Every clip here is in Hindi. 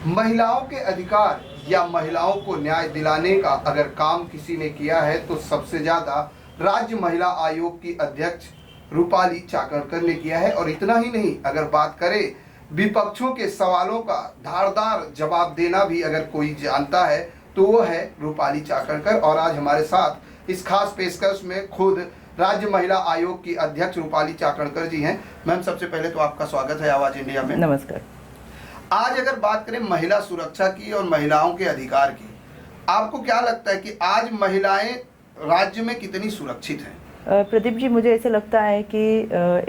महिलाओं के अधिकार या महिलाओं को न्याय दिलाने का अगर काम किसी ने किया है तो सबसे ज़्यादा राज्य महिला आयोग की अध्यक्ष रूपाली चाकणकर ने किया है। और इतना ही नहीं, अगर बात करें विपक्षों के सवालों का धारदार जवाब देना भी अगर कोई जानता है तो वो है रूपाली चाकणकर। और आज हमारे साथ इस खास पेशकश में खुद राज्य महिला आयोग की अध्यक्ष रूपाली चाकणकर जी हैं। मैम, सबसे पहले तो आपका स्वागत है आवाज इंडिया में। नमस्कार। आज अगर बात करें महिला सुरक्षा की और महिलाओं के अधिकार की, आपको क्या लगता है कि आज महिलाएं राज्य में कितनी सुरक्षित हैं? प्रदीप जी, मुझे ऐसा लगता है कि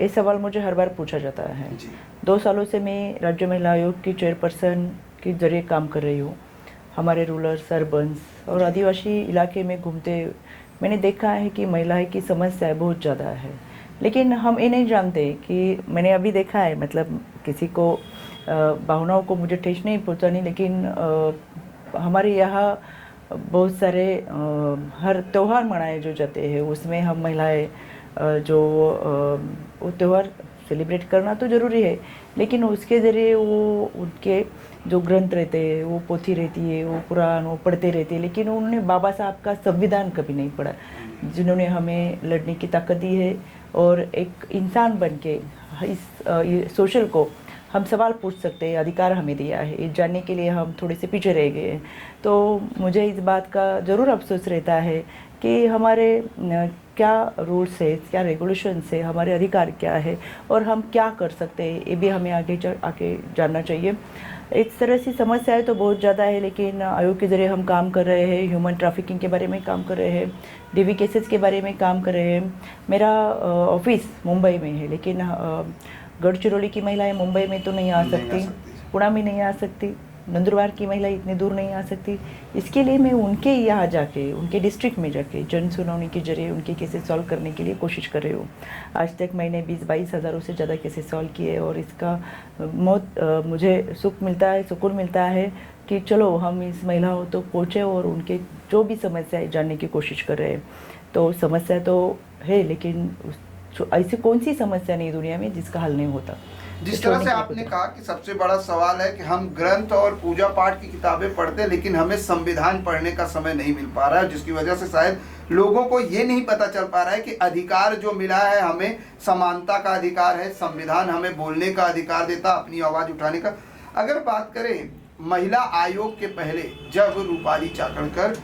ये सवाल मुझे हर बार पूछा जाता है जी। 2 सालों से मैं राज्य महिला आयोग की चेयरपर्सन के जरिए काम कर रही हूँ। हमारे रूरल, अर्बन्स और आदिवासी इलाके में घूमते मैंने देखा है कि महिलाएं की समस्याएं बहुत ज़्यादा है, लेकिन हम ये नहीं जानते कि मैंने अभी देखा है, मतलब किसी को भावनाओं को मुझे ठेस नहीं पहुँचानी, लेकिन हमारे यहाँ बहुत सारे हर त्यौहार मनाए जो जाते हैं उसमें हम महिलाएं जो वो त्यौहार सेलिब्रेट करना तो ज़रूरी है, लेकिन उसके ज़रिए वो उनके जो ग्रंथ रहते हैं, वो पोथी रहती है, वो कुरान वो पढ़ते रहते हैं, लेकिन उन्होंने बाबा साहब का संविधान कभी नहीं पढ़ा, जिन्होंने हमें लड़ने की ताकत दी है। और एक इंसान बन के इस सोशल को हम सवाल पूछ सकते हैं, अधिकार हमें दिया है, ये जानने के लिए हम थोड़े से पीछे रह गए हैं। तो मुझे इस बात का ज़रूर अफसोस रहता है कि हमारे क्या रूल्स है, क्या रेगुलेशंस है, हमारे अधिकार क्या है और हम क्या कर सकते हैं, ये भी हमें आगे जानना चाहिए। इस तरह से समस्याएं तो बहुत ज़्यादा है, लेकिन आयोग के ज़रिए हम काम कर रहे हैं, ह्यूमन ट्रैफिकिंग के बारे में काम कर रहे हैं, डीवी केसेस के बारे में काम कर रहे हैं। मेरा ऑफिस मुंबई में है, लेकिन गढ़चिरौली की महिलाएं मुंबई में तो नहीं आ सकती, पुणे में नहीं आ सकती, नंदुरबार की महिला इतनी दूर नहीं आ सकती। इसके लिए मैं उनके यहाँ जाके, उनके डिस्ट्रिक्ट में जाके जन सुनवाई के जरिए उनके केसेस सॉल्व करने के लिए कोशिश कर रही हूँ। आज तक मैंने 20-22 हज़ारों से ज़्यादा केसेस सॉल्व किए और इसका मुझे सुकून मिलता है कि चलो हम इस महिलाओं तो पहुँचे और उनके जो भी समस्याएं जानने की कोशिश कर रहे हैं। तो समस्या तो है, लेकिन ऐसी कौन सी समस्या नहीं दुनिया में जिसका हल नहीं होता। जिस तरह से आपने कहा कि सबसे बड़ा सवाल है कि हम ग्रंथ और पूजा पाठ की किताबें पढ़ते हैं, लेकिन हमें संविधान पढ़ने का समय नहीं मिल पा रहा है, जिसकी वजह से शायद लोगों को ये नहीं पता चल पा रहा है कि अधिकार जो मिला है, हमें समानता का अधिकार है, संविधान हमें बोलने का अधिकार देता, अपनी आवाज़ उठाने का। अगर बात करें महिला आयोग के पहले, जब रूपाली चाकणकर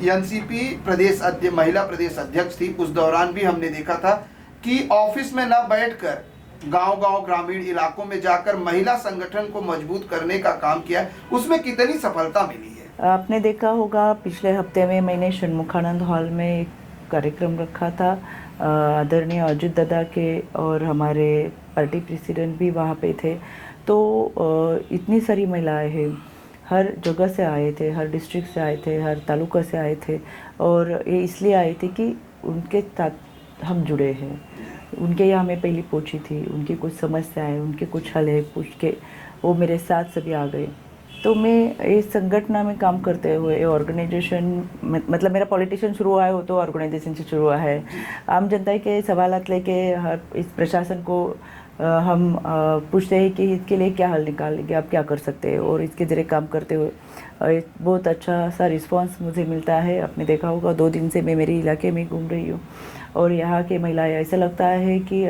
एनसीपी महिला प्रदेश अध्यक्ष थी, उस दौरान भी हमने देखा था कि ऑफिस में न बैठकर गांव-गांव ग्रामीण इलाकों में जाकर महिला संगठन को मजबूत करने का काम किया है। उसमें कितनी सफलता मिली है? आपने देखा होगा, पिछले हफ्ते में मैंने षणमुखानंद हॉल में एक कार्यक्रम रखा था, आदरणीय अजित दादा के और हमारे पार्टी प्रेसिडेंट भी वहाँ पे थे। तो इतनी सारी महिलाएं हैं, हर जगह से आए थे, हर डिस्ट्रिक्ट से आए थे, हर तालुका से आए थे, और ये इसलिए आए थे कि उनके साथ हम जुड़े हैं। उनके यहाँ मैं पहली पहुँची थी, उनकी कुछ समस्याएं, उनके कुछ हल है पूछ के वो मेरे साथ सभी आ गए। तो मैं इस संगठन में काम करते हुए ऑर्गेनाइजेशन, मतलब मेरा पॉलिटिशियन शुरू हुआ है, वो तो ऑर्गेनाइजेशन से शुरू हुआ है। आम जनता के सवालात लेके हर इस प्रशासन को हम पूछते हैं कि इसके लिए क्या हल निकालेंगे, आप क्या कर सकते हैं, और इसके ज़रिए काम करते हुए बहुत अच्छा सा रिस्पांस मुझे मिलता है। आपने देखा होगा 2 दिन से मैं मेरे इलाके में घूम रही हूँ और यहाँ के महिलाएं, ऐसा लगता है कि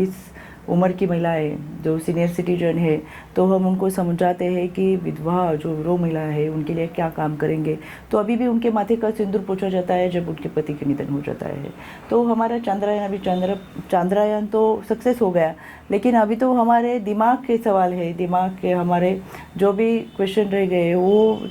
इस उम्र की महिलाएं जो सीनियर सिटीजन है, तो हम उनको समझाते हैं कि विधवा जो रो महिला है उनके लिए क्या काम करेंगे, तो अभी भी उनके माथे का सिंदूर पोंछा जाता है जब उनके पति के निधन हो जाता है। तो हमारा चांद्रयान तो सक्सेस हो गया, लेकिन अभी तो हमारे दिमाग के सवाल है, दिमाग के हमारे जो भी क्वेश्चन रह गए वो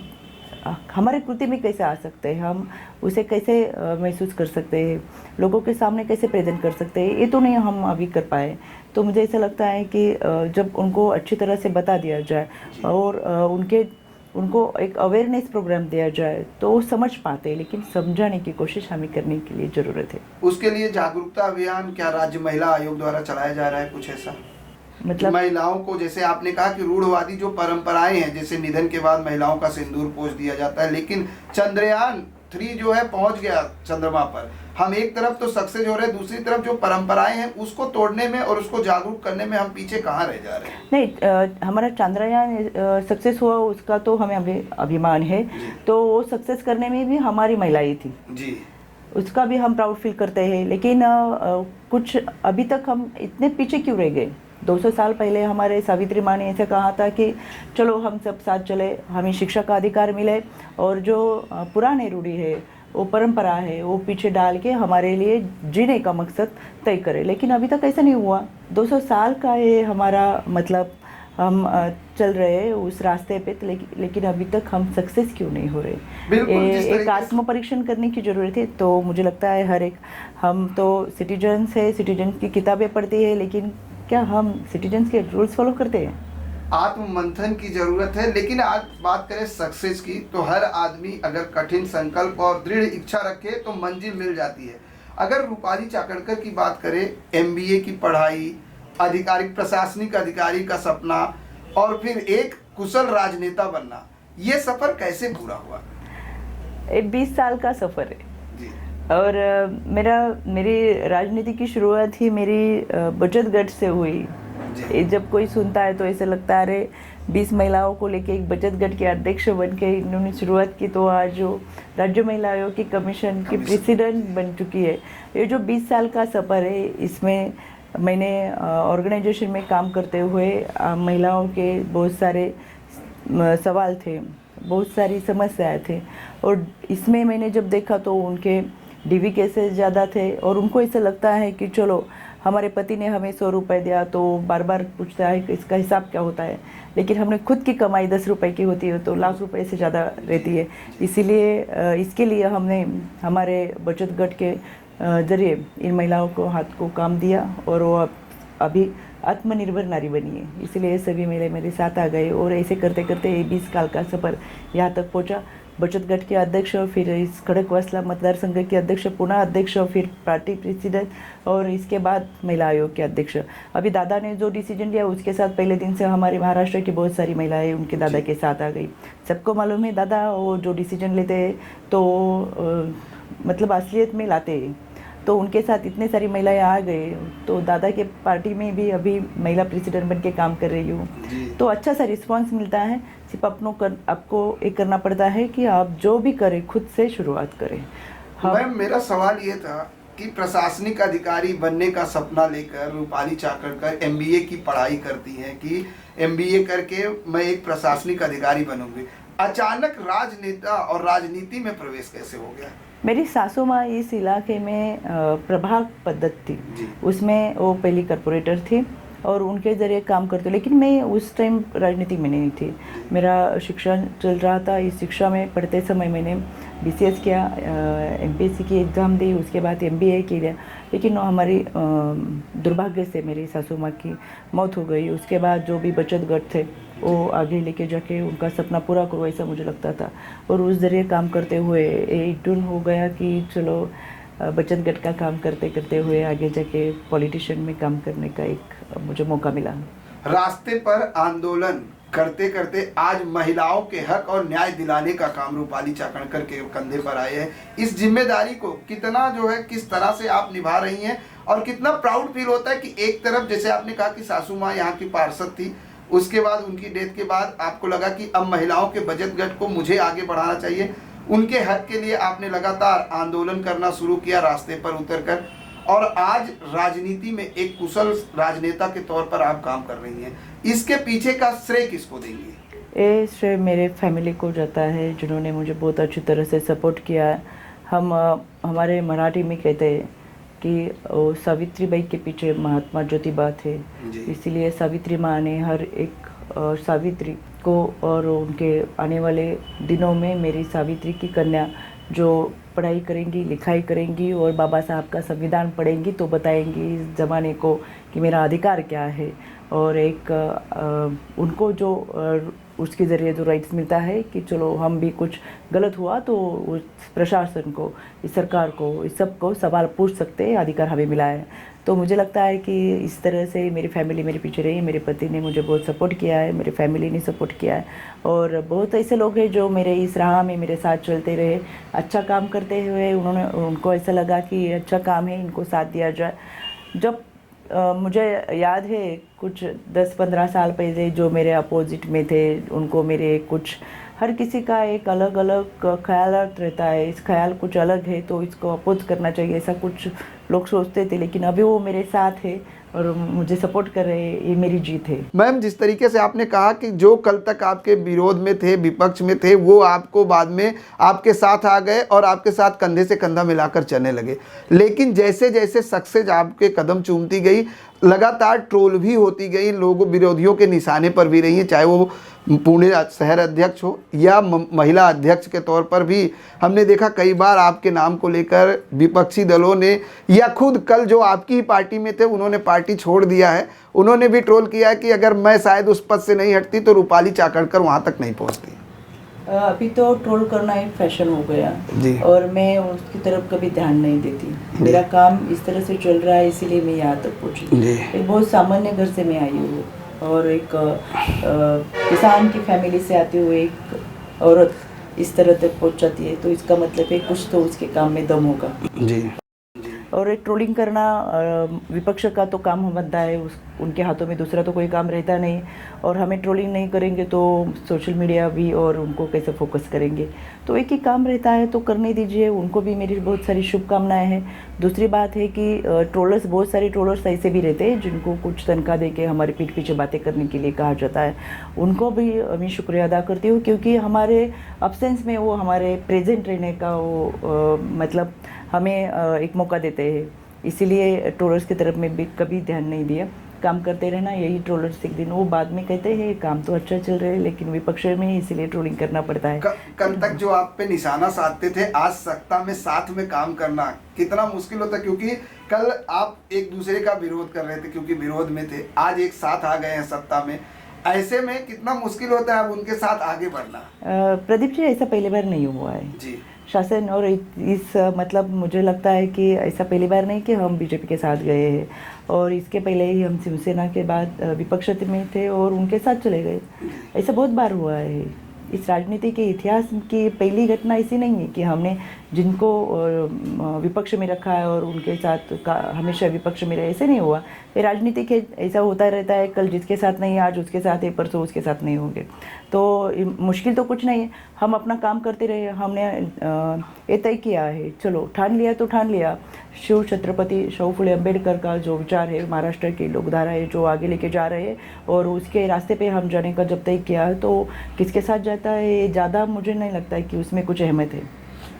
हमारे कृति में कैसे आ सकते हैं, हम उसे कैसे महसूस कर सकते हैं, लोगों के सामने कैसे प्रेजेंट कर सकते हैं, ये तो नहीं हम अभी कर पाए। तो मुझे ऐसा लगता है कि जब उनको अच्छी तरह से बता दिया जाए और उनको एक अवेयरनेस प्रोग्राम दिया जाए तो वो समझ पाते हैं, लेकिन समझाने की कोशिश हमें करने के लिए ज़रूरत है। उसके लिए जागरूकता अभियान क्या राज्य महिला आयोग द्वारा चलाया जा रहा है, कुछ ऐसा? मतलब महिलाओं को, जैसे आपने कहा कि रूढ़वादी जो परंपराएं हैं, जैसे निधन के बाद महिलाओं का सिंदूर पोंछ दिया जाता है, लेकिन चंद्रयान 3 जो है पहुंच गया चंद्रमा पर। हम एक तरफ तो सक्सेस हो रहे हैं, दूसरी तरफ जो परंपराएं हैं उसको तोड़ने में और उसको जागरूक करने में हम पीछे कहाँ रह जा रहे हैं। नहीं, हमारा चंद्रयान सक्सेस हुआ उसका तो हमें अभिमान है, तो वो सक्सेस करने में भी हमारी महिलाएं थी जी, उसका भी हम प्राउड फील करते हैं। लेकिन कुछ अभी तक हम इतने पीछे क्यों रह गए। 200 साल पहले हमारे सावित्री माँ ने ऐसे कहा था कि चलो हम सब साथ चले, हमें शिक्षा का अधिकार मिले और जो पुराने रूढ़ी है वो परंपरा है वो पीछे डाल के हमारे लिए जीने का मकसद तय करें। लेकिन अभी तक ऐसा नहीं हुआ। 200 साल का ये हमारा मतलब हम चल रहे हैं उस रास्ते पे, लेकिन अभी तक हम सक्सेस क्यों नहीं हो रहे। एक आत्म परीक्षण करने की ज़रूरत है। तो मुझे लगता है हर एक, हम तो सिटीजन्स है, सिटीजन्स की किताबें पढ़ती है, लेकिन क्या हम सिटीजन्स के रूल्स फॉलो करते हैं। आत्म मंथन की जरूरत है। लेकिन आज बात करें सक्सेस की, तो हर आदमी अगर कठिन संकल्प और दृढ़ इच्छा रखे तो मंजिल मिल जाती है। अगर रूपाली चाकणकर की बात करें, MBA की पढ़ाई, आधिकारिक प्रशासनिक अधिकारी का सपना और फिर एक कुशल राजनेता बनना, ये सफर कैसे पूरा हुआ। 20 साल का सफर है जी। और मेरी राजनीति की शुरुआत ही मेरी बचत गट से हुई। जब कोई सुनता है तो ऐसे लगता है अरे 20 महिलाओं को लेके एक बचत गट के अध्यक्ष बन के इन्होंने शुरुआत की, तो आज जो राज्य महिला आयोग की कमीशन की प्रेसिडेंट बन चुकी है। ये जो 20 साल का सफ़र है, इसमें मैंने ऑर्गेनाइजेशन में काम करते हुए महिलाओं के बहुत सारे सवाल थे, बहुत सारी समस्याएं थे, और इसमें मैंने जब देखा तो उनके DV केसेस ज़्यादा थे और उनको ऐसा लगता है कि चलो हमारे पति ने हमें 100 रुपये दिया तो बार बार पूछता है कि इसका हिसाब क्या होता है, लेकिन हमने खुद की कमाई 10 रुपये की होती है तो लाख रुपए से ज़्यादा रहती है। इसीलिए इसके लिए हमने हमारे बचत गट के ज़रिए इन महिलाओं को हाथ को काम दिया और वो अभी आत्मनिर्भर नारी बनी है। इसलिए सभी मेरे साथ आ गए और ऐसे करते करते 20 साल का सफ़र यहाँ तक पहुँचा। बचत गट के अध्यक्ष, फिर इस खड़गवासला मतदार संघ के अध्यक्ष, पुनः अध्यक्ष, फिर पार्टी प्रेसिडेंट और इसके बाद महिला आयोग के अध्यक्ष। अभी दादा ने जो डिसीजन लिया उसके साथ पहले दिन से हमारे महाराष्ट्र की बहुत सारी महिलाएं उनके दादा के साथ आ गई। सबको मालूम है दादा वो जो डिसीजन लेते हैं तो मतलब असलियत में लाते हैं, तो उनके साथ इतने सारी महिलाएं आ गए। तो दादा के पार्टी में भी अभी महिला प्रेसिडेंट बन के काम कर रही हूँ, तो अच्छा सा रिस्पांस मिलता है। सिर्फ आपको एक करना पड़ता है कि आप जो भी करें खुद से शुरुआत करें। मैम, मेरा सवाल ये था कि प्रशासनिक अधिकारी बनने का सपना लेकर रूपाली चाकणकर MBA की पढ़ाई करती हैं कि MBA करके मैं एक प्रशासनिक अधिकारी बनूंगी, अचानक राजनेता और राजनीति में प्रवेश कैसे हो गया। मेरी सासू माँ इस इलाके में प्रभाग पद्धति थी, उसमें वो पहली कॉर्पोरेटर थी और उनके ज़रिए काम करते, लेकिन मैं उस टाइम राजनीति में नहीं थी। मेरा शिक्षा चल रहा था, इस शिक्षा में पढ़ते समय मैंने BCS किया, MPSC की एग्ज़ाम दी, उसके बाद MBA किया, लेकिन हमारी दुर्भाग्य से मेरी सासू माँ की मौत हो गई। उसके बाद जो भी बचत गट थे वो आगे लेके जाके उनका सपना पूरा करो ऐसा मुझे लगता था, और उस ज़रिए काम करते हुए एक टून हो गया कि चलो बचत गट का काम करते करते हुए आगे जाके पॉलिटिशियन में काम करने का एक मुझे मौका मिला। रास्ते पर आंदोलन करते करते आज महिलाओं के हक और न्याय दिलाने का काम रूपाली चाकणकर के कंधे पर आए हैं। इस जिम्मेदारी को कितना जो है किस तरह से आप निभा रही हैं और कितना प्राउड फील होता है कि एक तरफ जैसे आपने कहा कि सासू माँ यहाँ की पार्षद थी, उसके बाद उनकी डेथ के बाद आपको लगा कि अब महिलाओं के बचत गट को मुझे आगे बढ़ाना चाहिए, उनके हक के लिए आपने लगातार आंदोलन करना शुरू किया रास्ते पर उतरकर, और आज राजनीति में एक कुशल राजनेता के तौर पर आप काम कर रही हैं। इसके पीछे का श्रेय किसको देंगी। ये श्रेय मेरे फैमिली को जाता है, जिन्होंने मुझे बहुत अच्छी तरह से सपोर्ट किया। हम हमारे मराठी में कहते हैं कि सावित्रीबाई के पीछे महात्मा ज्योतिबा थे, इसीलिए सावित्री माँ ने हर एक सावित्री को और उनके आने वाले दिनों में मेरी सावित्री की कन्या जो पढ़ाई करेंगी, लिखाई करेंगी और बाबा साहब का संविधान पढ़ेंगी तो बताएंगी इस ज़माने को कि मेरा अधिकार क्या है, और एक उनको जो उसके ज़रिए जो राइट्स मिलता है कि चलो हम भी कुछ गलत हुआ तो उस प्रशासन को, इस सरकार को, इस सबको सवाल पूछ सकते हैं, अधिकार हमें मिला है। तो मुझे लगता है कि इस तरह से मेरी फैमिली मेरे पीछे रही है, मेरे पति ने मुझे बहुत सपोर्ट किया है, मेरी फैमिली ने सपोर्ट किया है, और बहुत ऐसे लोग हैं जो मेरे इस राह में मेरे साथ चलते रहे। अच्छा काम करते हुए उनको ऐसा लगा कि अच्छा काम है, इनको साथ दिया जाए। जब मुझे याद है कुछ 10-15 साल पहले जो मेरे अपोजिट में थे, उनको मेरे कुछ, हर किसी का एक अलग अलग ख्याल रहता है, इस ख्याल कुछ अलग है तो इसको अपोज करना चाहिए, ऐसा कुछ लोग सोचते थे। लेकिन अभी वो मेरे साथ है और मुझे सपोर्ट कर रहे हैं, ये मेरी जीत है। मैम, जिस तरीके से आपने कहा कि जो कल तक आपके विरोध में थे, विपक्ष में थे, वो आपको बाद में आपके साथ आ गए और आपके साथ कंधे से कंधा मिलाकर चलने लगे, लेकिन जैसे जैसे सक्सेस आपके कदम चूमती गई, लगातार ट्रोल भी होती गई, लोगों विरोधियों के निशाने पर भी रही हैं, चाहे वो पुणे शहर अध्यक्ष हो या महिला अध्यक्ष के तौर पर भी हमने देखा कई बार आपके नाम को लेकर विपक्षी दलों ने, या खुद कल जो आपकी ही पार्टी में थे उन्होंने पार्टी छोड़ दिया है, उन्होंने भी ट्रोल किया है कि अगर मैं शायद उस पद से नहीं हटती तो रूपाली चाकणकर वहाँ तक नहीं पहुँचती। अभी तो ट्रोल करना एक फैशन हो गया जी। और मैं उसकी तरफ कभी ध्यान नहीं देती। मेरा काम इस तरह से चल रहा है, इसीलिए मैं यहाँ तक पहुँची। जी। एक बहुत सामान्य घर से मैं आई हूँ और एक किसान की फैमिली से आते हुए एक औरत इस तरह तक पहुँच जाती है, तो इसका मतलब है कुछ तो उसके काम में दम होगा। जी। और एक ट्रोलिंग करना विपक्ष का तो काम बनता है, उनके हाथों में दूसरा तो कोई काम रहता नहीं, और हमें ट्रोलिंग नहीं करेंगे तो सोशल मीडिया भी और उनको कैसे फोकस करेंगे। तो एक ही काम रहता है तो करने दीजिए, उनको भी मेरी बहुत सारी शुभकामनाएं हैं। दूसरी बात है कि ट्रोलर्स, बहुत सारे ट्रोलर्स ऐसे भी रहते हैं जिनको कुछ तनख्वाह दे के हमारे पीठ पीछे बातें करने के लिए कहा जाता है, उनको भी मैं शुक्रिया अदा करती हूँ, क्योंकि हमारे अब्सेंस में वो हमारे प्रेजेंट रहने का वो मतलब हमें एक मौका देते हैं। इसीलिए ट्रोलर्स की तरफ में भी कभी ध्यान नहीं दिया, काम करते रहना। यही ट्रोलर्स एक दिन वो बाद में कहते हैं काम तो अच्छा चल रहा है, लेकिन विपक्ष में ही इसीलिए ट्रोलिंग करना पड़ता है। कल तक जो आप पे निशाना साधते थे, आज सत्ता में साथ में काम करना कितना मुश्किल होता, क्योंकि कल आप एक दूसरे का विरोध कर रहे थे क्योंकि विरोध में थे, आज एक साथ आ गए हैं सत्ता में, ऐसे में कितना मुश्किल होता है अब उनके साथ आगे बढ़ना। प्रदीप जी, ऐसा पहली बार नहीं हुआ है जी। शासन, और इस मतलब मुझे लगता है कि ऐसा पहली बार नहीं कि हम बीजेपी के साथ गए हैं, और इसके पहले ही हम शिवसेना के बाद विपक्ष में थे और उनके साथ चले गए। ऐसा बहुत बार हुआ है। इस राजनीति के इतिहास की पहली घटना ऐसी नहीं है कि हमने जिनको विपक्ष में रखा है और उनके साथ हमेशा विपक्ष में रहे, ऐसे नहीं हुआ। ये राजनीति के ऐसा होता रहता है, कल जिसके साथ नहीं आज उसके साथ है, परसों उसके साथ नहीं होंगे। तो मुश्किल तो कुछ नहीं है, हम अपना काम करते रहे। हमने ये तय किया है, चलो ठान लिया तो ठान लिया। शिव छत्रपति शाहू फुले अम्बेडकर का जो विचार है, महाराष्ट्र की लोकधारा है जो आगे लेके जा रहे हैं, और उसके रास्ते पे हम जाने का जब तय किया है, तो किसके साथ जाता है ज़्यादा मुझे नहीं लगता है कि उसमें कुछ अहमियत है।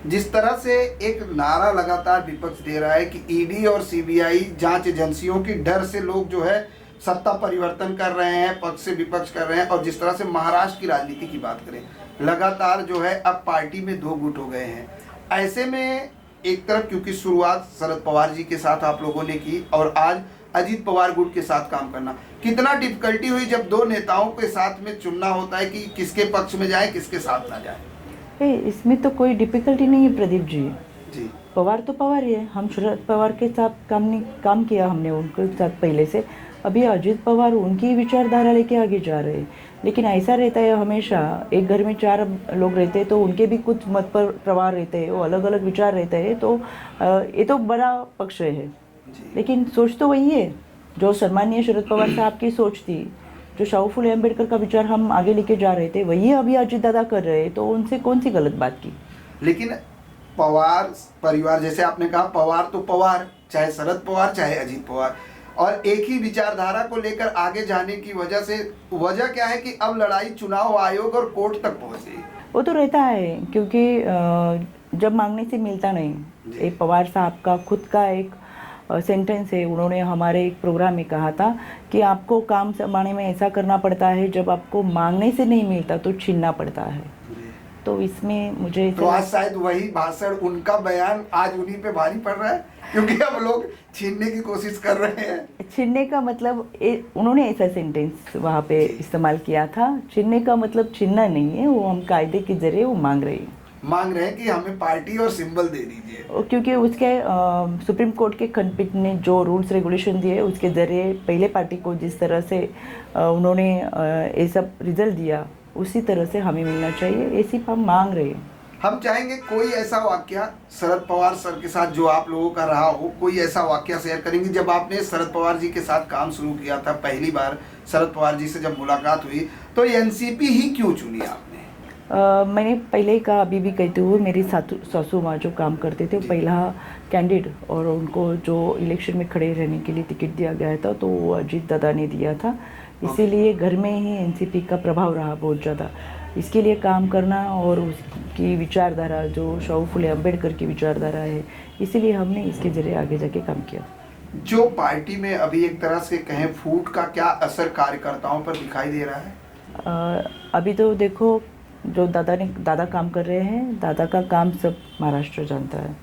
जिस तरह से एक नारा लगातार विपक्ष दे रहा है कि ईडी और सीबीआई जांच एजेंसियों की डर से लोग जो है सत्ता परिवर्तन कर रहे हैं, पक्ष से विपक्ष कर रहे हैं, और जिस तरह से महाराष्ट्र की राजनीति की बात करें, लगातार जो है अब पार्टी में दो गुट हो गए हैं। ऐसे में एक तरफ क्योंकि शुरुआत शरद पवार जी के साथ आप लोगों ने की और आज अजीत पवार गुट के साथ काम करना, कितना डिफिकल्टी हुई जब दो नेताओं के साथ में चुनना होता है कि किसके पक्ष में जाए किसके साथ ना जाए? इसमें तो कोई डिफिकल्टी नहीं है प्रदीप जी। जी। पवार तो पवार ही है, हम शरद पवार के साथ काम किया हमने उनके साथ पहले से। अभी अजीत पवार उनकी विचारधारा लेके आगे जा रहे हैं, लेकिन ऐसा रहता है हमेशा, एक घर में 4 लोग रहते हैं तो उनके भी कुछ मत पर प्रवाह रहते हैं, वो अलग अलग विचार रहते हैं, तो ये तो बड़ा पक्ष है, लेकिन सोच तो वही है जो सम्मानीय शरद पवार साहब की सोच थी, जो शाहू फुले अम्बेडकर का विचार हम आगे लेके जा रहे थे, वही अभी अजीत दादा कर रहे हैं, तो उनसे कौन सी गलत बात की। लेकिन पवार परिवार, जैसे आपने कहा, पवार तो पवार, चाहे शरद पवार चाहे अजीत पवार, और एक ही विचारधारा को लेकर आगे जाने की वजह से वजह क्या है कि अब लड़ाई चुनाव आयोग और कोर्ट तक पहुंच गई। वो तो रहता है, क्योंकि जब मांगने से मिलता नहीं। एक पवार साहब का खुद का एक सेंटेंस है, उन्होंने हमारे एक प्रोग्राम में कहा था कि आपको काम संभालने में ऐसा करना पड़ता है, जब आपको मांगने से नहीं मिलता तो छीनना पड़ता है। तो इसमें मुझे तो आज शायद वही भाषण, उनका बयान आज उन्हीं पे भारी पड़ रहा है, क्योंकि अब लोग छीनने की कोशिश कर रहे हैं। छीनने का मतलब उन्होंने ऐसा सेंटेंस वहाँ पे इस्तेमाल किया था। छीनने का मतलब छीनना नहीं है, वो हम कायदे के जरिए वो मांग रहे हैं कि हमें पार्टी और सिंबल दे दीजिए, क्योंकि उसके सुप्रीम कोर्ट के खंडपीठ ने जो रूल्स रेगुलेशन दिए उसके ज़रिए पहले पार्टी को जिस तरह से उन्होंने ये सब रिजल्ट दिया उसी तरह से हमें मिलना चाहिए, ऐसी हम मांग रहे हैं। हम चाहेंगे कोई ऐसा वाकया शरद पवार सर के साथ जो आप लोगों का रहा हो, कोई ऐसा वाकया शेयर करेंगे जब आपने शरद पवार जी के साथ काम शुरू किया था, पहली बार शरद पवार जी से जब मुलाकात हुई तो एनसीपी ही क्यों चुनी आपने? मैंने पहले ही कहा, अभी भी कहते हुए, मेरी सासू माँ जो काम करते थे पहला कैंडिडेट, और उनको जो इलेक्शन में खड़े रहने के लिए टिकट दिया गया था तो वो अजीत दादा ने दिया था, इसीलिए घर में ही एनसीपी का प्रभाव रहा बहुत ज़्यादा। इसके लिए काम करना और उसकी विचारधारा जो शाहू फुले अम्बेडकर की विचारधारा है, इसीलिए हमने इसके ज़रिए आगे जाके काम किया। जो पार्टी में अभी एक तरह से कहें फूट का क्या असर कार्यकर्ताओं पर दिखाई दे रहा है? अभी तो देखो, जो दादा काम कर रहे हैं, दादा का काम सब महाराष्ट्र जानता है।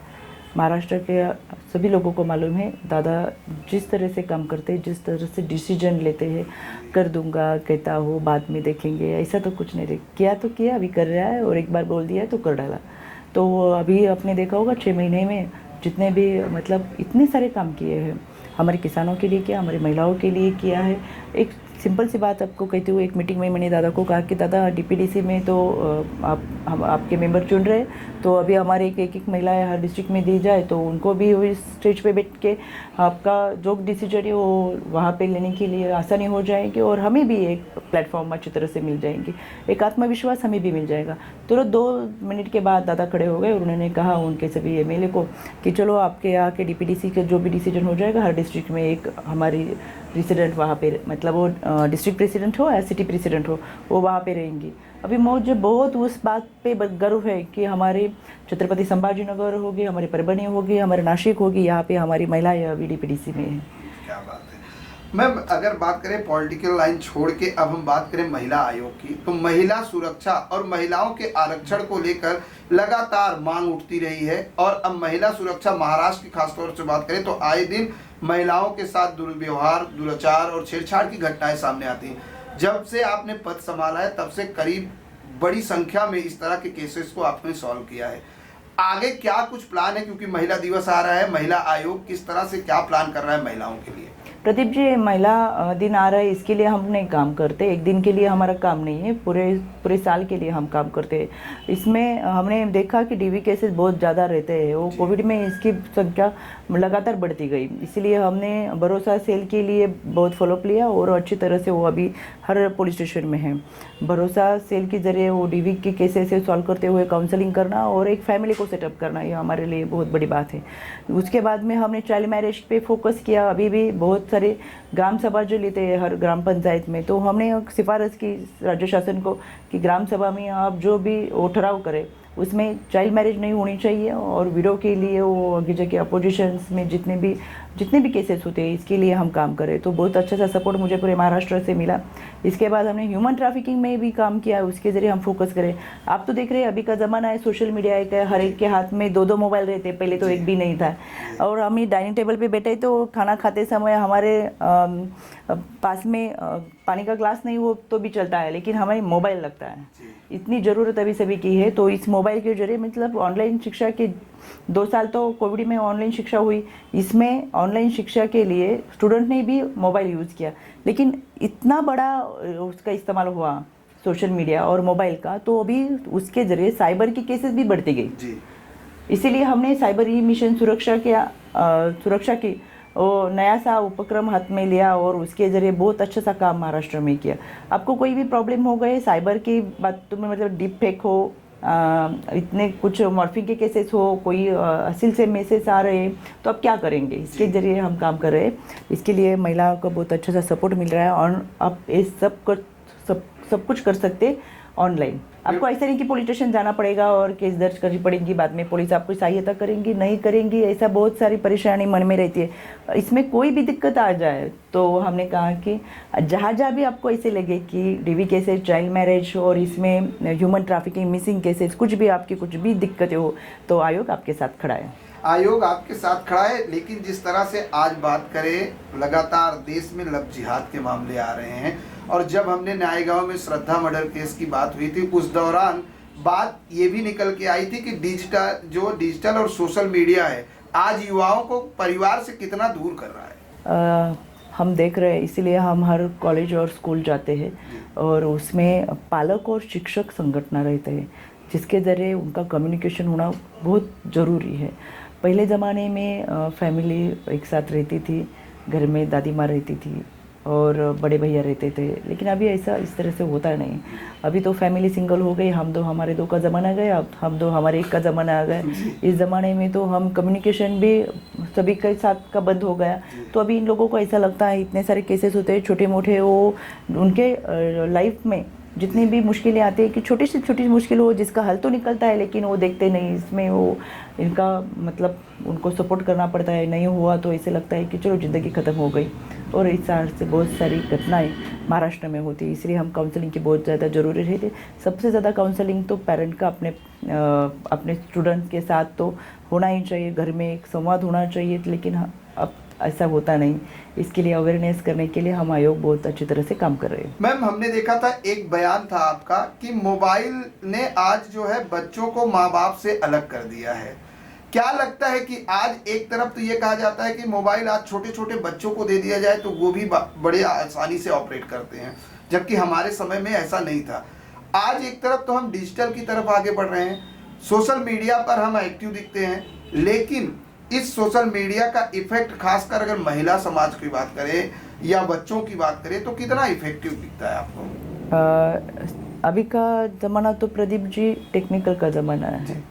महाराष्ट्र के सभी लोगों को मालूम है दादा जिस तरह से काम करते हैं, जिस तरह से डिसीजन लेते हैं, कर दूंगा, कहता हो, बाद में देखेंगे, ऐसा तो कुछ नहीं किया, तो किया, अभी कर रहा है, और एक बार बोल दिया तो कर डाला। तो अभी आपने देखा होगा 6 महीने में जितने भी मतलब इतने सारे काम किए हैं, हमारे किसानों के लिए किया, हमारी महिलाओं के लिए किया है। एक सिंपल सी बात आपको कहती हूँ, एक मीटिंग में मैंने दादा को कहा कि दादा डीपीडीसी में तो हम आपके मेंबर चुन रहे, तो अभी हमारे एक महिलाएं हर डिस्ट्रिक्ट में दी जाए तो उनको भी इस स्टेज पे बैठ के आपका जो डिसीजन है वो वहाँ पे लेने के लिए आसानी हो जाएगी, और हमें भी एक प्लेटफॉर्म अच्छी तरह से मिल जाएंगी, एक आत्मविश्वास हमें भी मिल जाएगा। तुरंत 2 मिनट के बाद दादा खड़े हो गए और उन्होंने कहा उनके सभी एमएलए को कि चलो आपके यहाँ के डीपीडीसी का जो भी डिसीजन हो जाएगा, हर डिस्ट्रिक्ट में एक हमारी रेसिडेंट वहाँ पे, मतलब वो डिस्ट्रिक्ट प्रेसिडेंट हो या सिटी प्रेसिडेंट हो, वो वहाँ पे रहेंगी। अभी मुझे बहुत उस बात पे गर्व है कि हमारे छत्रपति संभाजी नगर होगी, हमारी परभणी होगी, हमारे नासिक होगी, यहाँ पे हमारी महिलाएं अभी डीपीडीसी में है। क्या बात है मैम। अगर बात करें पॉलिटिकल लाइन छोड़ के, अब हम बात करें महिला आयोग की, तो महिला सुरक्षा और महिलाओं के आरक्षण को लेकर लगातार मांग उठती रही है, और अब महिला सुरक्षा महाराष्ट्र की खासतौर से बात करें तो आए दिन महिलाओं के साथ दुर्व्यवहार, दुराचार और छेड़छाड़ की घटनाएं सामने आती हैं। जब से आपने पद संभाला है तब से करीब बड़ी संख्या में इस तरह के केसेस को आपने सॉल्व किया है। आगे क्या कुछ प्लान है, क्योंकि महिला दिवस आ रहा है, महिला आयोग किस तरह से क्या प्लान कर रहा है महिलाओं के लिए? प्रदीप जी, महिला दिन आ रहा है, इसके लिए हम नहीं काम करते, एक दिन के लिए हमारा काम नहीं है, पूरे साल के लिए हम काम करते हैं। इसमें हमने देखा कि डीवी केसेस बहुत ज़्यादा रहते हैं, वो कोविड में इसकी संख्या लगातार बढ़ती गई, इसलिए हमने भरोसा सेल के लिए बहुत फॉलोअप लिया, और अच्छी तरह से वो अभी हर पुलिस स्टेशन में है। भरोसा सेल के जरिए वो डीवी के केसेस सॉल्व करते हुए काउंसलिंग करना और एक फैमिली को सेटअप करना, ये हमारे लिए बहुत बड़ी बात है। उसके बाद में हमने चाइल्ड मैरिज पे फोकस किया। अभी भी बहुत सारे ग्राम सभा जो लेते हैं हर ग्राम पंचायत में, तो हमने सिफारिश की राज्य शासन को कि ग्राम सभा में आप जो भी वो ठहराव करें उसमें चाइल्ड मैरिज नहीं होनी चाहिए, और विडो के लिए वो आगे जाके अपोजिशंस में जितने भी केसेस होते हैं इसके लिए हम काम करें। तो बहुत अच्छा सा सपोर्ट मुझे पूरे महाराष्ट्र से मिला। इसके बाद हमने ह्यूमन ट्रैफिकिंग में भी काम किया, उसके ज़रिए हम फोकस करें। आप तो देख रहे हैं अभी का ज़माना है, सोशल मीडिया का, हर एक के हाथ में 2-2 मोबाइल रहते, पहले तो एक भी नहीं था। और हम डाइनिंग टेबल पे बैठे तो खाना खाते समय हमारे पास में पानी का ग्लास नहीं हो तो भी चलता है, लेकिन हमें मोबाइल लगता है, इतनी ज़रूरत अभी सभी की है। तो इस मोबाइल के जरिए मतलब ऑनलाइन शिक्षा के 2 साल तो कोविड में ऑनलाइन शिक्षा हुई, इसमें ऑनलाइन शिक्षा के लिए स्टूडेंट ने भी मोबाइल यूज़ किया, लेकिन इतना बड़ा उसका इस्तेमाल हुआ सोशल मीडिया और मोबाइल का, तो अभी उसके ज़रिए साइबर की केसेस भी बढ़ती गई। इसीलिए हमने साइबर ई मिशन सुरक्षा की वो नया सा उपक्रम हाथ में लिया, और उसके ज़रिए बहुत अच्छा सा काम महाराष्ट्र में किया। आपको कोई भी प्रॉब्लम हो गए साइबर की बातों में, मतलब डीप फेक हो, इतने कुछ मॉर्फिंग के केसेस हो, कोई असिल से मैसेज आ रहे हैं, तो अब क्या करेंगे, इसके ज़रिए हम काम कर रहे हैं। इसके लिए महिलाओं को बहुत अच्छा सा सपोर्ट मिल रहा है, और अब इस सब सब कुछ कर सकते ऑनलाइन। आपको ऐसा नहीं कि पुलिस स्टेशन जाना पड़ेगा और केस दर्ज करनी पड़ेगी, बाद में पुलिस आपको सहायता करेंगी नहीं करेंगी, ऐसा बहुत सारी परेशानी मन में रहती है। इसमें कोई भी दिक्कत आ जाए तो हमने कहा कि जहाँ जहाँ भी आपको ऐसे लगे कि डीवी केसेस, चाइल्ड मैरिज और इसमें ह्यूमन ट्रैफिकिंग, मिसिंग केसेस, कुछ भी आपकी कुछ भी दिक्कतें हो तो आयोग आपके साथ खड़ा है। आयोग आपके साथ खड़ा है। लेकिन जिस तरह से आज बात करें, लगातार देश में लव जिहाद के मामले आ रहे हैं, और जब हमने न्यायगांव में श्रद्धा मर्डर केस की बात हुई थी, उस दौरान बात ये भी निकल के आई थी कि डिजिटल और सोशल मीडिया है आज युवाओं को परिवार से कितना दूर कर रहा है। हम देख रहे हैं, इसीलिए हम हर कॉलेज और स्कूल जाते हैं और उसमें पालक और शिक्षक संगठन रहते हैं जिसके ज़रिए उनका कम्युनिकेशन होना बहुत ज़रूरी है। पहले ज़माने में फैमिली एक साथ रहती थी, घर में दादी माँ रहती थी और बड़े भैया रहते थे, लेकिन अभी ऐसा इस तरह से होता नहीं। अभी तो फैमिली सिंगल हो गई, हम दो हमारे दो का ज़माना गया, अब हम दो हमारे एक का ज़माना आ गया। इस ज़माने में तो हम कम्युनिकेशन भी सभी के साथ का बंद हो गया। तो अभी इन लोगों को ऐसा लगता है, इतने सारे केसेस होते हैं छोटे मोटे, वो उनके लाइफ में जितनी भी मुश्किलें आती है कि छोटी से छोटी मुश्किल हो जिसका हल तो निकलता है, लेकिन वो देखते नहीं, इसमें वो इनका मतलब उनको सपोर्ट करना पड़ता है। नहीं हुआ तो ऐसे लगता है कि चलो ज़िंदगी ख़त्म हो गई। और इस तरह से बहुत सारी घटनाएं महाराष्ट्र में होती है, इसलिए हम काउंसलिंग की बहुत ज़्यादा ज़रूरी रहती है। सबसे ज़्यादा काउंसलिंग तो पेरेंट का अपने स्टूडेंट्स के साथ तो होना ही चाहिए, घर में एक संवाद होना चाहिए, लेकिन अब ऐसा होता नहीं। इसके लिए अवेयरनेस करने के लिए हम आयोग बहुत अच्छी तरह से काम कर रहे हैं। मैम, हमने देखा था एक बयान था आपका कि मोबाइल ने आज जो है बच्चों को माँ बाप से अलग कर दिया है। क्या लगता है कि आज एक तरफ तो ये कहा जाता है कि मोबाइल आज छोटे छोटे बच्चों को दे दिया जाए तो वो भी बड़े आसानी से ऑपरेट करते हैं, जबकि हमारे समय में ऐसा नहीं था। आज एक तरफ तो हम डिजिटल की तरफ आगे बढ़ रहे हैं, सोशल मीडिया पर हम एक्टिव दिखते हैं, लेकिन इस सोशल मीडिया का इफेक्ट खासकर अगर महिला समाज की बात करें या बच्चों की बात करें तो कितना इफेक्टिव दिखता है आपको? अभी का ज़माना तो प्रदीप जी टेक्निकल का ज़माना है,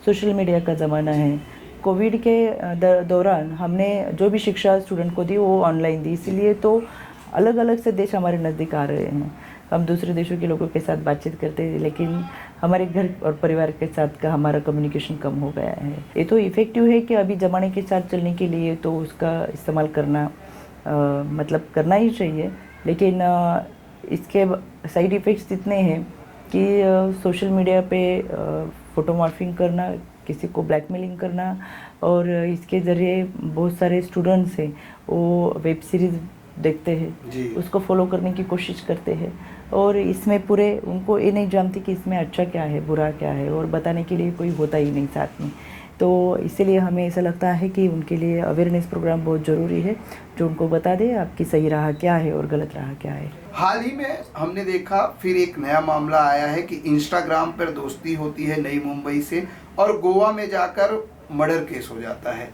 सोशल मीडिया का ज़माना है। कोविड के दौरान हमने जो भी शिक्षा स्टूडेंट को दी वो ऑनलाइन दी, इसीलिए तो अलग अलग से देश हमारे नज़दीक आ रहे हैं। हम दूसरे देशों के लोगों के साथ बातचीत करते हैं, लेकिन हमारे घर और परिवार के साथ का हमारा कम्युनिकेशन कम हो गया है। ये तो इफ़ेक्टिव है कि अभी ज़माने के साथ चलने के लिए तो उसका इस्तेमाल करना मतलब करना ही चाहिए, लेकिन इसके साइड इफ़ेक्ट्स इतने हैं कि सोशल मीडिया पे फ़ोटो मॉर्फिंग करना, किसी को ब्लैकमेलिंग करना, और इसके ज़रिए बहुत सारे स्टूडेंट्स हैं वो वेब सीरीज़ देखते हैं, उसको फॉलो करने की कोशिश करते हैं, और इसमें पूरे उनको ये नहीं जानती कि इसमें अच्छा क्या है बुरा क्या है, और बताने के लिए कोई होता ही नहीं साथ में। तो इसीलिए हमें ऐसा लगता है कि उनके लिए अवेयरनेस प्रोग्राम बहुत ज़रूरी है, जो उनको बता दे आपकी सही राह क्या है और गलत राह क्या है। हाल ही में हमने देखा फिर एक नया मामला आया है कि इंस्टाग्राम पर दोस्ती होती है नई मुंबई से और गोवा में जाकर मर्डर केस हो जाता है।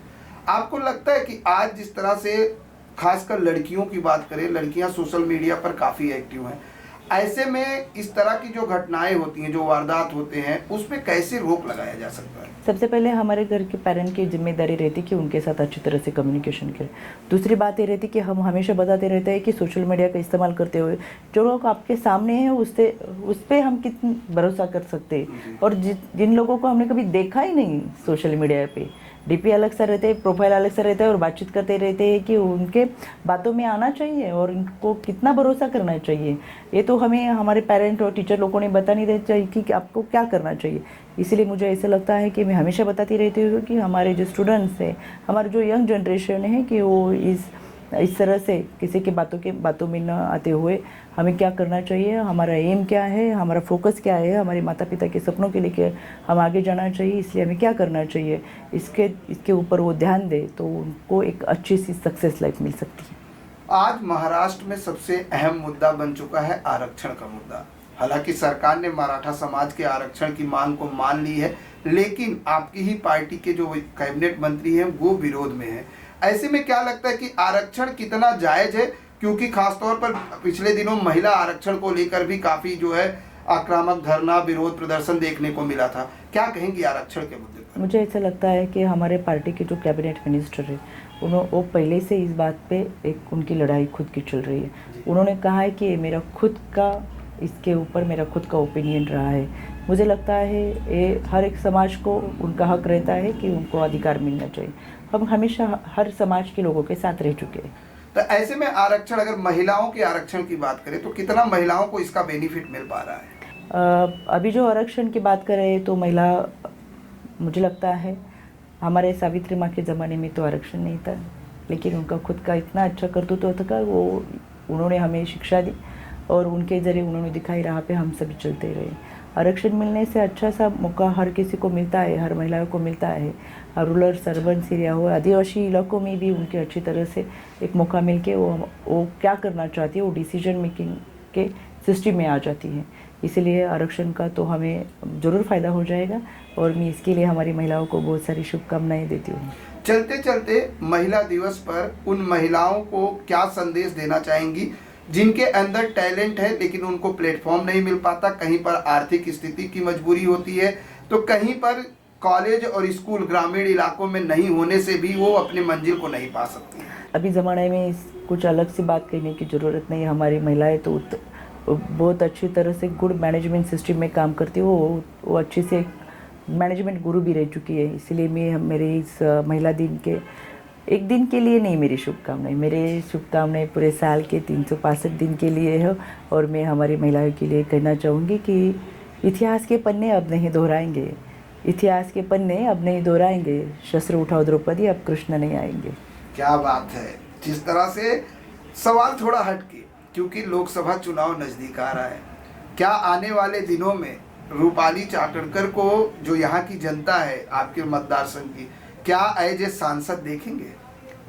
आपको लगता है कि आज जिस तरह से खासकर लड़कियों की बात करें, लड़कियां सोशल मीडिया पर काफ़ी एक्टिव हैं, ऐसे में इस तरह की जो घटनाएं होती हैं, जो वारदात होते हैं, उसमें कैसे रोक लगाया जा सकता है? सबसे पहले हमारे घर के पेरेंट की जिम्मेदारी रहती कि उनके साथ अच्छी तरह से कम्युनिकेशन करें। दूसरी बात ये रहती कि हम हमेशा बताते रहते हैं कि सोशल मीडिया का इस्तेमाल करते हुए जो लोग आपके सामने हैं उस पर हम कितना भरोसा कर सकते हैं, और जिन लोगों को हमने कभी देखा ही नहीं सोशल मीडिया पे, डीपी अलग सा रहते हैं, प्रोफाइल अलग सा रहता है, और बातचीत करते रहते हैं कि उनके बातों में आना चाहिए और उनको कितना भरोसा करना चाहिए। ये तो हमें हमारे पेरेंट और टीचर लोगों ने बता नहीं देना चाहिए कि आपको क्या करना चाहिए। इसीलिए मुझे ऐसा लगता है कि मैं हमेशा बताती रहती हूँ कि हमारे जो स्टूडेंट्स हैं, हमारे जो यंग जनरेशन है, कि वो इस तरह से किसी के बातों में न आते हुए हमें क्या करना चाहिए, हमारा एम क्या है, हमारा फोकस क्या है, हमारे माता पिता के सपनों के लिए हम आगे जाना चाहिए, इसलिए हमें क्या करना चाहिए, इसके ऊपर वो ध्यान दे तो उनको एक अच्छी सी सक्सेस लाइफ मिल सकती है। आज महाराष्ट्र में सबसे अहम मुद्दा बन चुका है आरक्षण का मुद्दा। हालांकि सरकार ने मराठा समाज के आरक्षण की मांग को मान ली है, लेकिन आपकी ही पार्टी के जो कैबिनेट मंत्री हैं वो विरोध में है। ऐसे में क्या लगता है कि आरक्षण कितना जायज है, क्योंकि खासतौर पर पिछले दिनों महिला आरक्षण को लेकर भी काफी जो है आक्रामक धरना, विरोध प्रदर्शन देखने को मिला था। क्या कहेंगी आरक्षण के मुद्दे पर? मुझे ऐसा लगता है कि हमारे पार्टी के जो कैबिनेट मिनिस्टर है वो पहले से इस बात पे एक उनकी लड़ाई खुद की चल रही है। उन्होंने कहा है कि ये मेरा खुद का इसके ऊपर मेरा खुद का ओपिनियन रहा है। मुझे लगता है ये हर एक समाज को उनका हक रहता है कि उनको अधिकार मिलना चाहिए। हम हमेशा हर समाज के लोगों के साथ रह चुके हैं। तो ऐसे में आरक्षण, अगर महिलाओं के आरक्षण की बात करें तो कितना महिलाओं को इसका बेनिफिट मिल पा रहा है? अभी जो आरक्षण की बात करें तो महिला, मुझे लगता है हमारे सावित्री माँ के ज़माने में तो आरक्षण नहीं था, लेकिन उनका खुद का इतना अच्छा कर्तृत्व था, वो उन्होंने हमें शिक्षा दी और उनके ज़रिए उन्होंने दिखाई राह पे हम सभी चलते रहे। आरक्षण मिलने से अच्छा सा मौका हर किसी को मिलता है, हर महिलाओं को मिलता है। रूरल अर्बन एरिया हो, आदिवासी इलाकों में भी उनके अच्छी तरह से एक मौका मिल के वो क्या करना चाहती है वो डिसीजन मेकिंग के सिस्टम में आ जाती है। इसीलिए आरक्षण का तो हमें ज़रूर फ़ायदा हो जाएगा और मैं इसके लिए हमारी महिलाओं को बहुत सारी शुभकामनाएं देती हूँ। चलते चलते महिला दिवस पर उन महिलाओं को क्या संदेश देना चाहेंगी जिनके अंदर टैलेंट है लेकिन उनको प्लेटफॉर्म नहीं मिल पाता? कहीं पर आर्थिक स्थिति की मजबूरी होती है तो कहीं पर कॉलेज और स्कूल ग्रामीण इलाकों में नहीं होने से भी वो अपनी मंजिल को नहीं पा सकती। अभी ज़माने में कुछ अलग सी बात कहने की ज़रूरत नहीं। हमारी महिलाएं तो बहुत अच्छी तरह से गुड मैनेजमेंट सिस्टम में काम करती है। वो अच्छी से मैनेजमेंट गुरु भी रह चुकी है। इसीलिए मैं मेरे इस महिला दिन के एक दिन के लिए नहीं, मेरी शुभकामनाएं पूरे साल के 365 दिन के लिए है। और मैं हमारी महिलाओं के लिए कहना चाहूँगी कि इतिहास के पन्ने अब नहीं दोहराएंगे, इतिहास के पन्ने अब नहीं दोहराएंगे। शस्त्र उठाओ द्रौपदी, अब कृष्ण नहीं आएंगे। क्या बात है। जिस तरह से सवाल थोड़ा हटके, क्योंकि लोकसभा चुनाव नज़दीक आ रहा है, क्या आने वाले दिनों में रूपाली चाकणकर को, जो यहाँ की जनता है आपके मतदार संघ की, क्या एज ए सांसद देखेंगे?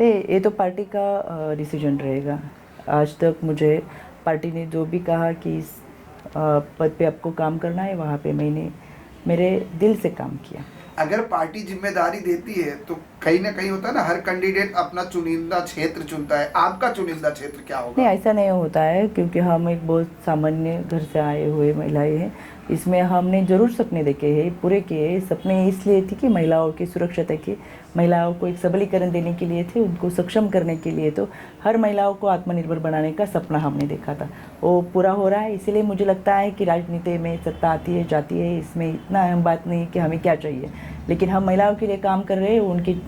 ये तो पार्टी का डिसीजन रहेगा। आज तक मुझे पार्टी ने जो भी कहा कि इस पद पे आपको काम करना है, वहाँ पे मैंने मेरे दिल से काम किया। अगर पार्टी जिम्मेदारी देती है तो कहीं ना कहीं होता है ना, हर कैंडिडेट अपना चुनिंदा क्षेत्र चुनता है। आपका चुनिंदा क्षेत्र क्या होगा? नहीं, ऐसा नहीं होता है, क्योंकि हम एक बहुत सामान्य घर से आए हुए महिलाएं हैं। इसमें हमने ज़रूर सपने देखे हैं, पूरे किए। सपने इसलिए थी कि महिलाओं की सुरक्षा की, महिलाओं को एक सबलीकरण देने के लिए थे, उनको सक्षम करने के लिए। तो हर महिलाओं को आत्मनिर्भर बनाने का सपना हमने देखा था, वो पूरा हो रहा है। इसीलिए मुझे लगता है कि राजनीति में सत्ता आती है जाती है, इसमें इतना अहम बात नहीं कि हमें क्या चाहिए, लेकिन हम महिलाओं के लिए काम कर रहे हैं।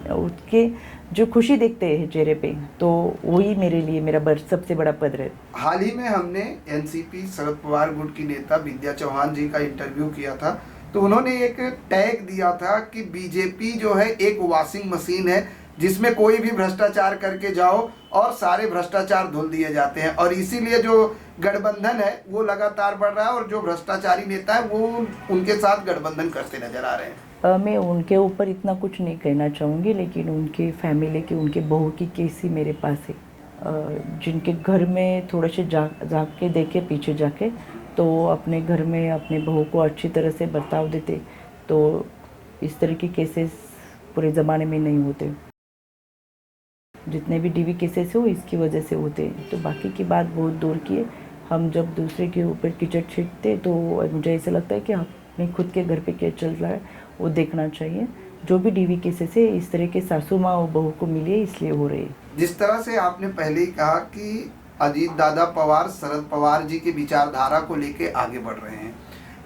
उनके जो खुशी देखते हैं चेहरे पे, तो वही मेरे लिए मेरा सबसे बड़ा पद है। हाल ही में हमने एनसीपी शरद पवार गुट की नेता विद्या चौहान जी का इंटरव्यू किया था, तो उन्होंने एक टैग दिया था कि बीजेपी जो है एक वॉशिंग मशीन है जिसमें कोई भी भ्रष्टाचार करके जाओ और सारे भ्रष्टाचार धुल दिए जाते हैं, और इसीलिए जो गठबंधन है वो लगातार बढ़ रहा है और जो भ्रष्टाचारी नेता है वो उनके साथ गठबंधन करते नजर आ रहे हैं। मैं उनके ऊपर इतना कुछ नहीं कहना चाहूँगी, लेकिन उनकी फैमिली की, उनके बहू की केसी मेरे पास है, जिनके घर में थोड़े से जा के देखे पीछे जाके, तो अपने घर में अपने बहू को अच्छी तरह से बर्ताव देते। तो इस तरह के केसेस पूरे ज़माने में नहीं होते। जितने भी डीवी केसेस हो इसकी वजह से होते हैं। तो बाकी की बात बहुत दूर की है। हम जब दूसरे के ऊपर कीचड़ छींटते तो मुझे ऐसा लगता है कि अपने खुद के घर पे क्या चल रहा है वो देखना चाहिए। जो भी डीवी केसेस है इस तरह के सासू माँ और बहू को मिली है, इसलिए हो रही है। जिस तरह से आपने पहले ही कहा कि अजीत दादा पवार शरद पवार जी की विचारधारा को लेके आगे बढ़ रहे हैं,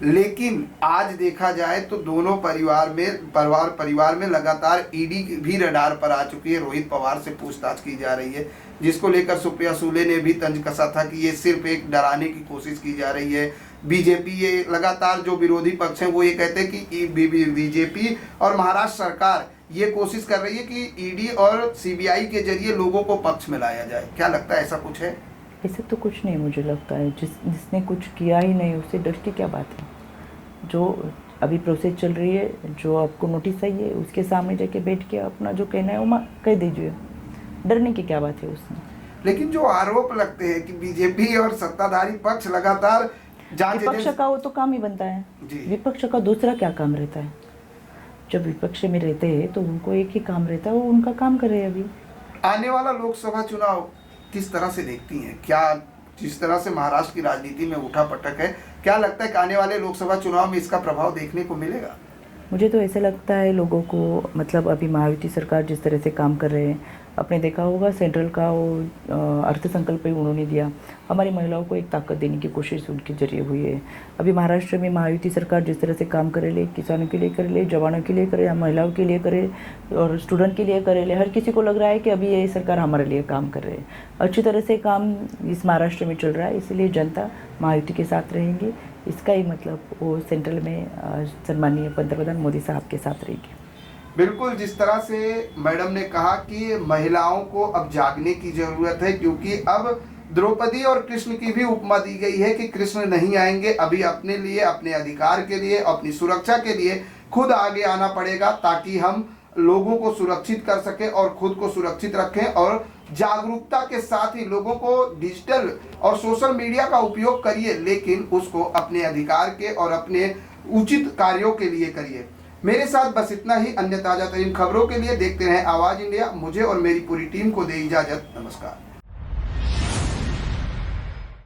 लेकिन आज देखा जाए तो दोनों परिवार में लगातार ईडी भी रडार पर आ चुकी है। रोहित पवार से पूछताछ की जा रही है, जिसको लेकर सुप्रिया सुले ने भी तंज कसा था कि ये सिर्फ एक डराने की कोशिश की जा रही है। बीजेपी, ये लगातार जो विरोधी पक्ष हैं वो ये कहते हैं कि बीजेपी और महाराष्ट्र सरकार ये कोशिश कर रही है कि ईडी और सीबीआई के जरिए लोगों को पक्ष में लाया जाए। क्या लगता है ऐसा कुछ है? ऐसा तो कुछ नहीं मुझे लगता है। जिसने कुछ किया ही नहीं उससे डर की क्या बात है। जो अभी प्रोसेस चल रही है, जो आपको नोटिस आई है, उसके सामने जाके बैठ के अपना जो कहना है वो कह दीजिए। डरने की क्या बात है उसमें। लेकिन जो आरोप लगते हैं कि बीजेपी और सत्ताधारी पक्ष लगातार विपक्ष का वो तो काम ही बनता है। विपक्ष का दूसरा क्या काम रहता है? जब विपक्ष में रहते हैं तो उनको एक ही काम रहता है, वो उनका काम कर रहे हैं। अभी आने वाला लोकसभा चुनाव किस तरह से देखती हैं? क्या जिस तरह से महाराष्ट्र की राजनीति में उठा पटक है, क्या लगता है कि आने वाले लोकसभा चुनाव में इसका प्रभाव देखने को मिलेगा? मुझे तो ऐसा लगता है लोगों को, मतलब अभी महायुति सरकार जिस तरह से काम कर रहे हैं, आपने देखा होगा सेंट्रल का वो अर्थसंकल्प भी उन्होंने दिया। हमारी महिलाओं को एक ताकत देने की कोशिश उनके जरिए हुई है। अभी महाराष्ट्र में महायुति सरकार जिस तरह से काम करे ले, किसानों के लिए करे ले, जवानों के लिए करे, महिलाओं के लिए करे और स्टूडेंट के लिए करे ले, हर किसी को लग रहा है कि अभी ये सरकार हमारे लिए काम कर रही है। अच्छी तरह से काम इस महाराष्ट्र में चल रहा है, इसलिए जनता महायुति के साथ रहेंगी। इसका ही मतलब वो सेंट्रल में सम्माननीय पंतप्रधान मोदी साहब के साथ रहेगी। बिल्कुल, जिस तरह से मैडम ने कहा कि महिलाओं को अब जागने की जरूरत है, क्योंकि अब द्रौपदी और कृष्ण की भी उपमा दी गई है कि कृष्ण नहीं आएंगे, अभी अपने लिए, अपने अधिकार के लिए, अपनी सुरक्षा के लिए खुद आगे आना पड़ेगा, ताकि हम लोगों को सुरक्षित कर सकें और खुद को सुरक्षित रखें। और जागरूकता के साथ ही लोगों को डिजिटल और सोशल मीडिया का उपयोग करिए, लेकिन उसको अपने अधिकार के और अपने उचित कार्यों के लिए करिए। मेरे साथ बस इतना ही। अन्य ताजा तरीन खबरों के लिए देखते रहें आवाज इंडिया। मुझे और मेरी पूरी टीम को दे इजाजत। नमस्कार।